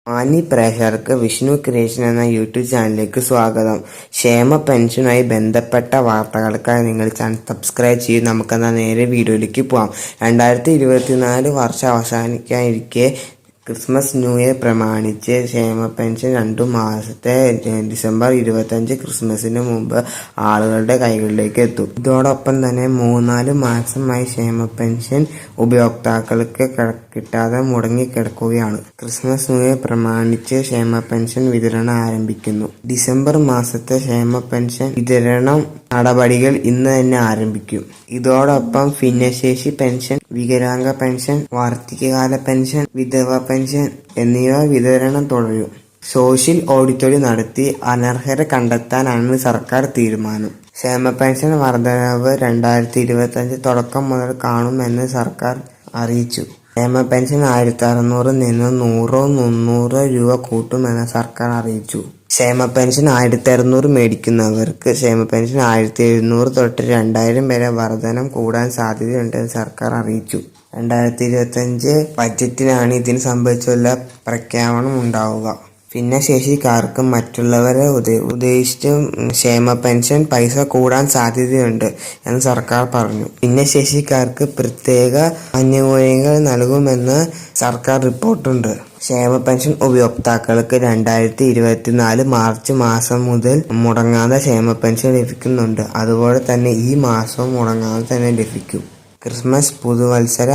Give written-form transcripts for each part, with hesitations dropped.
മാന്യ പ്രേക്ഷകർക്ക് വിഷ്ണു ക്രിയേഷൻ എന്ന യൂട്യൂബ് ചാനലിലേക്ക് സ്വാഗതം. ക്ഷേമ പെൻഷനുമായി ബന്ധപ്പെട്ട വാർത്തകൾക്കായി നിങ്ങൾ ചാനൽ സബ്സ്ക്രൈബ് ചെയ്ത് നമുക്കെന്നാൽ നേരെ വീഡിയോയിലേക്ക് പോകാം. 2024 വർഷം അവസാനിക്കാനിരിക്കെ ക്രിസ്മസ് ന്യൂ ഇയർ പ്രമാണിച്ച് ക്ഷേമ പെൻഷൻ 2 മാസത്തെ ഡിസംബർ 25 ക്രിസ്മസിന് മുമ്പ് ആളുകളുടെ കൈകളിലേക്ക് എത്തും. ഇതോടൊപ്പം തന്നെ 3-4 മാസമായി ക്ഷേമ പെൻഷൻ ഉപയോക്താക്കൾക്ക് കിട്ടാതെ മുടങ്ങിക്കിടക്കുകയാണ്. ക്രിസ്മസ് ന്യൂ ഇയർ പ്രമാണിച്ച് ക്ഷേമ പെൻഷൻ വിതരണം ആരംഭിക്കുന്നു. ഡിസംബർ മാസത്തെ ക്ഷേമ പെൻഷൻ വിതരണം നടപടികൾ ഇന്ന് തന്നെ ആരംഭിക്കും. ഇതോടൊപ്പം ഭിന്നശേഷി പെൻഷൻ, വികലാംഗ പെൻഷൻ, വാർദ്ധക്യകാല പെൻഷൻ, വിധവ പെൻഷൻ എന്നിവ വിതരണം തുടരും. സോഷ്യൽ ഓഡിറ്റ് നടത്തി അനർഹരെ കണ്ടെത്താനാണ് സർക്കാർ തീരുമാനം. ക്ഷേമ പെൻഷൻ വർധനവ് 2025 തുടക്കം മുതൽ കാണുമെന്ന് സർക്കാർ അറിയിച്ചു. ക്ഷേമ പെൻഷൻ 1600 നിന്ന് 100-300 രൂപ കൂട്ടുമെന്ന് സർക്കാർ അറിയിച്ചു. ക്ഷേമ പെൻഷൻ 1600 മേടിക്കുന്നവർക്ക് ക്ഷേമ പെൻഷൻ 1700 തൊട്ട് 2000 വരെ വർധനം കൂടാൻ സാധ്യതയുണ്ടെന്ന് സർക്കാർ അറിയിച്ചു. 2025 ബജറ്റിലാണ് ഇതിന് സംബന്ധിച്ചുള്ള പ്രഖ്യാപനം ഉണ്ടാവുക. ഭിന്നശേഷിക്കാർക്ക് മറ്റുള്ളവരെ ഉദ്ദേശിച്ച് ക്ഷേമ പെൻഷൻ പൈസ കൂടാൻ സാധ്യതയുണ്ട് എന്ന് സർക്കാർ പറഞ്ഞു. ഭിന്നശേഷിക്കാർക്ക് പ്രത്യേക ആനുകൂല്യങ്ങൾ നൽകുമെന്ന് സർക്കാർ റിപ്പോർട്ടുണ്ട്. ക്ഷേമ പെൻഷൻ ഉപയോക്താക്കൾക്ക് 2024 മാർച്ച് മാസം മുതൽ മുടങ്ങാതെ ക്ഷേമ പെൻഷൻ ലഭിക്കുന്നുണ്ട്. അതുപോലെ തന്നെ ഈ മാസവും മുടങ്ങാതെ തന്നെ ലഭിക്കും. ക്രിസ്മസ് പുതുവത്സര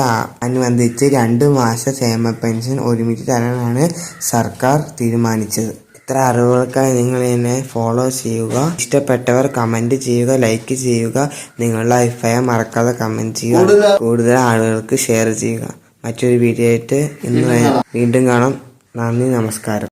അനുബന്ധിച്ച് 2 മാസ ക്ഷേമ പെൻഷൻ ഒരുമിച്ച് തരാനാണ് സർക്കാർ തീരുമാനിച്ചത്. ഇത്ര അറിവുകൾക്കായി നിങ്ങൾ എന്നെ ഫോളോ ചെയ്യുക. ഇഷ്ടപ്പെട്ടവർ കമന്റ് ചെയ്യുക, ലൈക്ക് ചെയ്യുക. നിങ്ങളുടെ അഭിപ്രായം മറക്കാതെ കമന്റ് ചെയ്യുക. കൂടുതൽ ആളുകൾക്ക് ഷെയർ ചെയ്യുക. മറ്റൊരു വീഡിയോ ആയിട്ട് ഇന്ന് വീണ്ടും കാണാം. നന്ദി, നമസ്കാരം.